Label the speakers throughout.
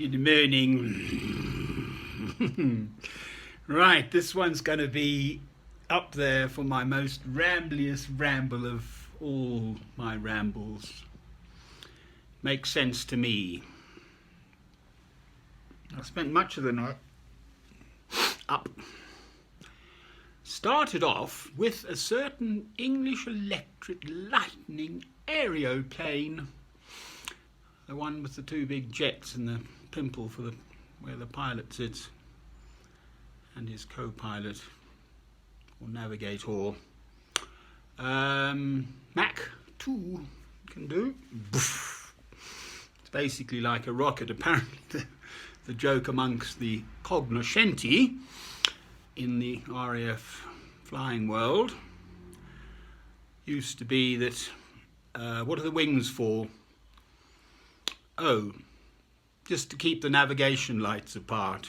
Speaker 1: Good morning. Right, this one's going to be up there for my most rambliest ramble of all my rambles. Makes sense to me. I spent much of the night up. Started off with a certain English electric lightning aeroplane. The one with the two big jets and the pimple for where the pilot sits, and his co-pilot or navigator. Mach 2 can do. It's basically like a rocket. Apparently the joke amongst the cognoscenti in the RAF flying world used to be that what are the wings for? Oh, just to keep the navigation lights apart.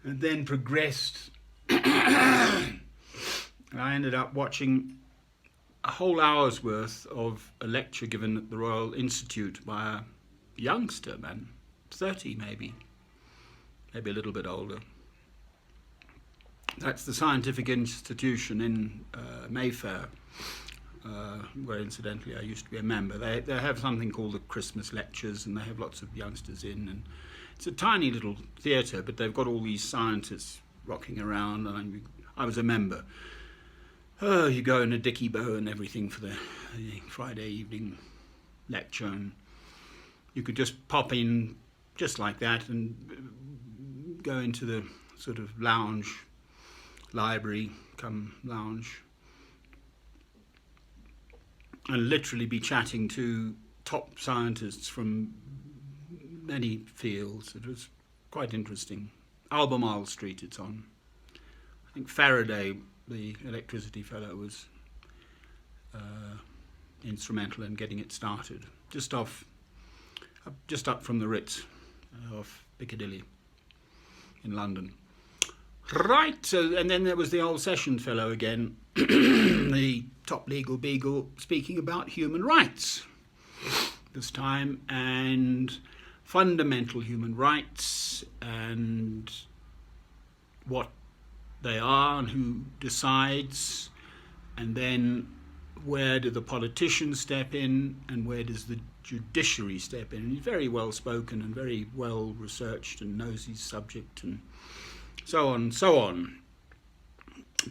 Speaker 1: And then progressed. I ended up watching a whole hour's worth of a lecture given at the Royal Institute by a youngster, man, 30 maybe a little bit older. That's the scientific institution in Mayfair, where incidentally I used to be a member. They have something called the Christmas lectures, and they have lots of youngsters in, and it's a tiny little theatre, but they've got all these scientists rocking around, and I was a member. Oh, you go in a dicky bow and everything for the Friday evening lecture, and you could just pop in just like that and go into the sort of lounge, library come lounge, and literally be chatting to top scientists from many fields. It was quite interesting. Albemarle Street it's on. I think Faraday, the electricity fellow, was instrumental in getting it started. Just up from the Ritz, off Piccadilly in London. Right, so, and then there was the old Session fellow again, the top legal beagle, speaking about human rights this time, and fundamental human rights, and what they are and who decides, and then where do the politicians step in and where does the judiciary step in. And he's very well spoken and very well researched and knows his subject and so on and so on.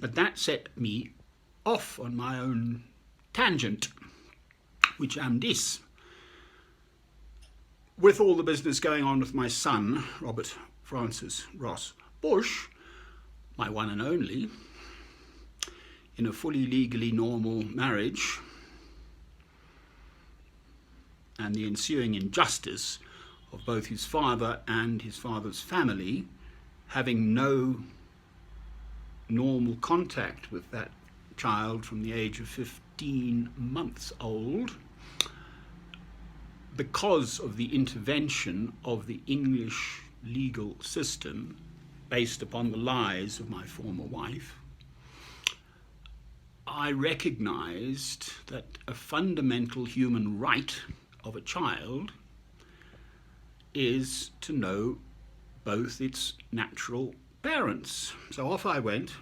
Speaker 1: But that set me off on my own tangent, which am this. With all the business going on with my son, Robert Francis Ross Bush, my one and only, in a fully legally normal marriage, and the ensuing injustice of both his father and his father's family having no normal contact with that child from the age of 15 months old, because of the intervention of the English legal system based upon the lies of my former wife, I recognized that a fundamental human right of a child is to know both its natural parents. So off I went.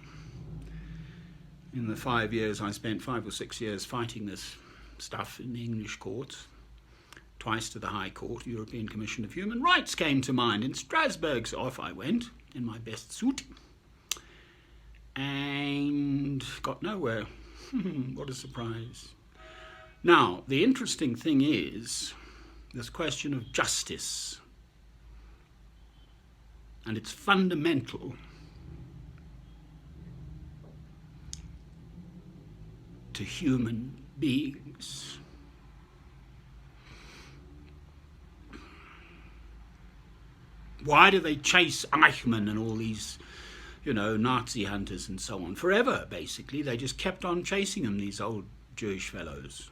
Speaker 1: In the 5 years I spent, 5 or 6 years fighting this stuff in the English courts, twice to the High Court. European Commission of Human Rights came to mind in Strasbourg. So off I went in my best suit and got nowhere. What a surprise. Now, the interesting thing is this question of justice, and it's fundamental to human beings. Why do they chase Eichmann and all these, Nazi hunters and so on? Forever, basically. They just kept on chasing them, these old Jewish fellows,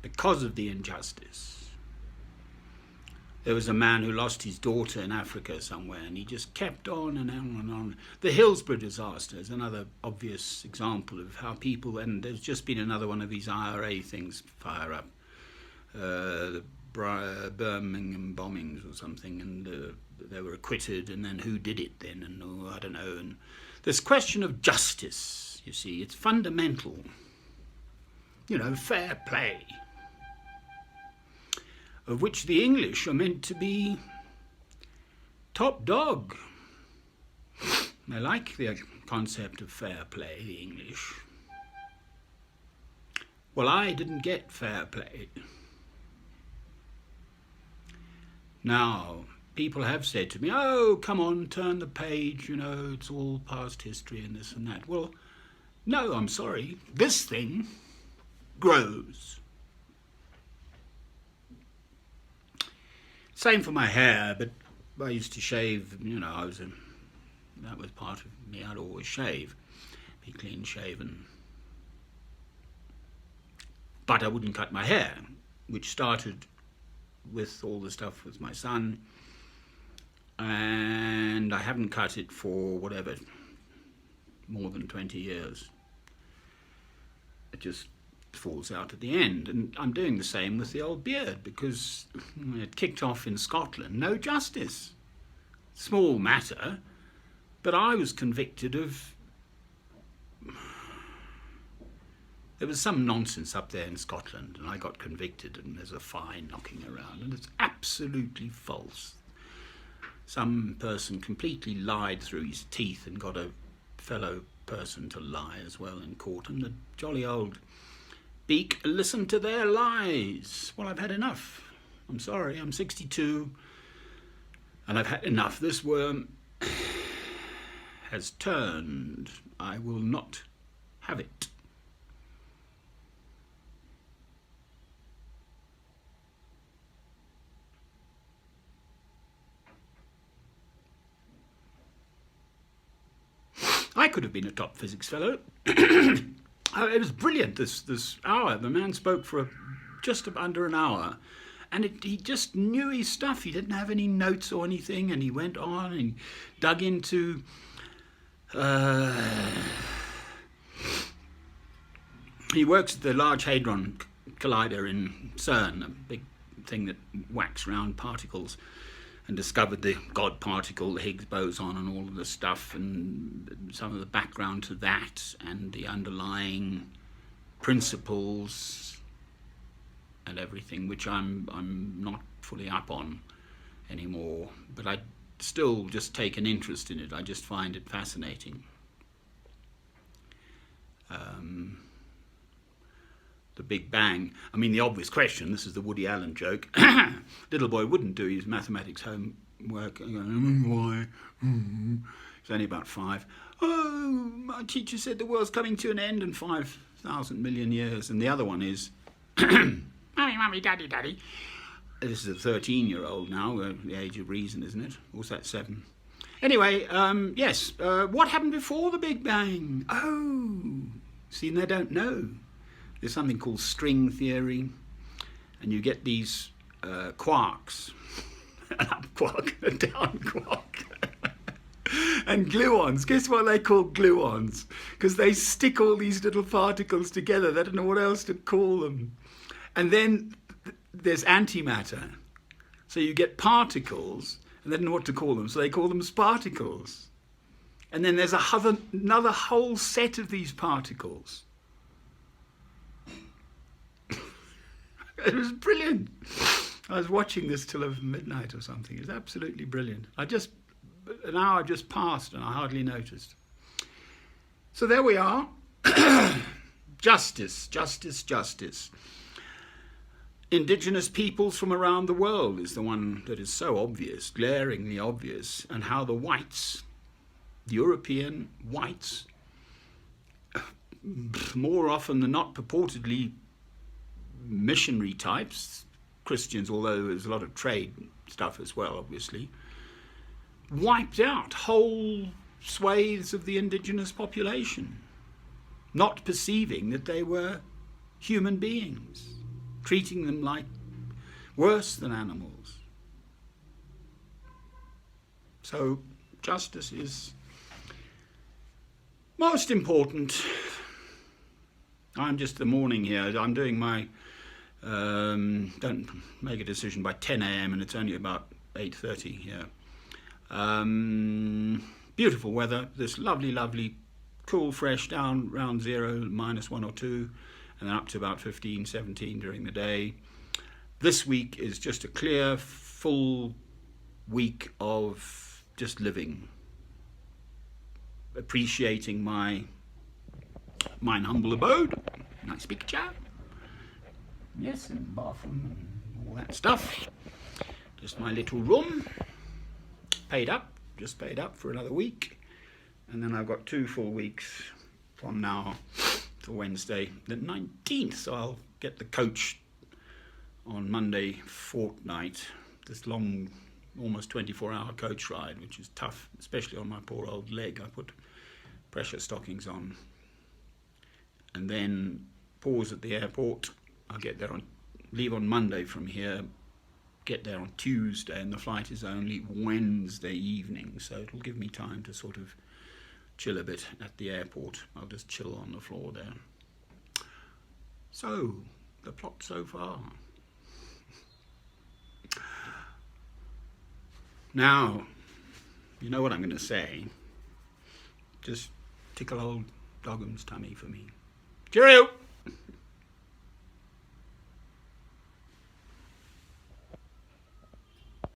Speaker 1: because of the injustice. There was a man who lost his daughter in Africa somewhere, and he just kept on and on and on. The Hillsborough disaster is another obvious example of how people, and there's just been another one of these IRA things fire up. the Birmingham bombings or something, and they were acquitted, and then who did it then, and I don't know. And this question of justice, you see, it's fundamental. Fair play, of which the English are meant to be top dog. They like the concept of fair play, the English. Well, I didn't get fair play. Now, people have said to me, oh, come on, turn the page, it's all past history and this and that. Well, no, I'm sorry. This thing grows. Same for my hair, but I used to shave, that was part of me. I'd always shave, be clean shaven. But I wouldn't cut my hair, which started with all the stuff with my son, and I haven't cut it for whatever, more than 20 years. It just falls out at the end, and I'm doing the same with the old beard, because it kicked off in Scotland. No justice. Small matter, but I was convicted of... There was some nonsense up there in Scotland, and I got convicted, and there's a fine knocking around, and it's absolutely false. Some person completely lied through his teeth and got a fellow person to lie as well in court, and the jolly old beak listened to their lies. Well, I've had enough. I'm sorry, I'm 62, and I've had enough. This worm has turned. I will not have it. I could have been a top physics fellow. It was brilliant, this hour. The man spoke for just under an hour, and he just knew his stuff. He didn't have any notes or anything, and he went on and dug into... he works at the Large Hadron Collider in CERN, a big thing that whacks round particles, and discovered the God particle, the Higgs boson, and all of the stuff, and some of the background to that, and the underlying principles and everything, which I'm not fully up on anymore, but I still just take an interest in it. I just find it fascinating. The Big Bang. I mean, the obvious question, this is the Woody Allen joke, little boy wouldn't do his mathematics homework. Why? He's only about 5. Oh, my teacher said the world's coming to an end in 5,000 million years. And the other one is, Mummy, Daddy. This is a 13-year-old now, the age of reason, isn't it? Or was that 7? Anyway, yes, what happened before the Big Bang? Oh, see, they don't know. There's something called string theory, and you get these quarks, an up quark and a down quark, and gluons. Guess what they call gluons? Because they stick all these little particles together. They don't know what else to call them. And then there's antimatter. So you get particles, and they don't know what to call them, so they call them sparticles. And then there's another whole set of these particles. It was brilliant. I was watching this till midnight or something. It was absolutely brilliant. An hour just passed and I hardly noticed. So there we are. Justice. Indigenous peoples from around the world is the one that is so obvious, glaringly obvious, and how the whites, the European whites, more often than not purportedly missionary types, Christians, although there's a lot of trade stuff as well, obviously, wiped out whole swathes of the indigenous population, not perceiving that they were human beings, treating them like worse than animals. So justice is most important. I'm just the morning here. I'm doing my Don't make a decision by 10 a.m. and it's only about 8:30 here. Beautiful weather. This lovely, cool, fresh, down around 0, -1 or 2, and then up to about 15, 17 during the day. This week is just a clear, full week of just living, appreciating mine humble abode. Nice picture. Yes, and bathroom and all that stuff. Just my little room. Just paid up for another week. And then I've got 2 full weeks from now till Wednesday the 19th. So I'll get the coach on Monday fortnight. This long, almost 24-hour coach ride, which is tough, especially on my poor old leg. I put pressure stockings on. And then pause at the airport. I'll get there leave on Monday from here, get there on Tuesday, and the flight is only Wednesday evening, so it'll give me time to sort of chill a bit at the airport. I'll just chill on the floor there. So, the plot so far. Now, you know what I'm going to say. Just tickle old Doggum's tummy for me. Cheerio!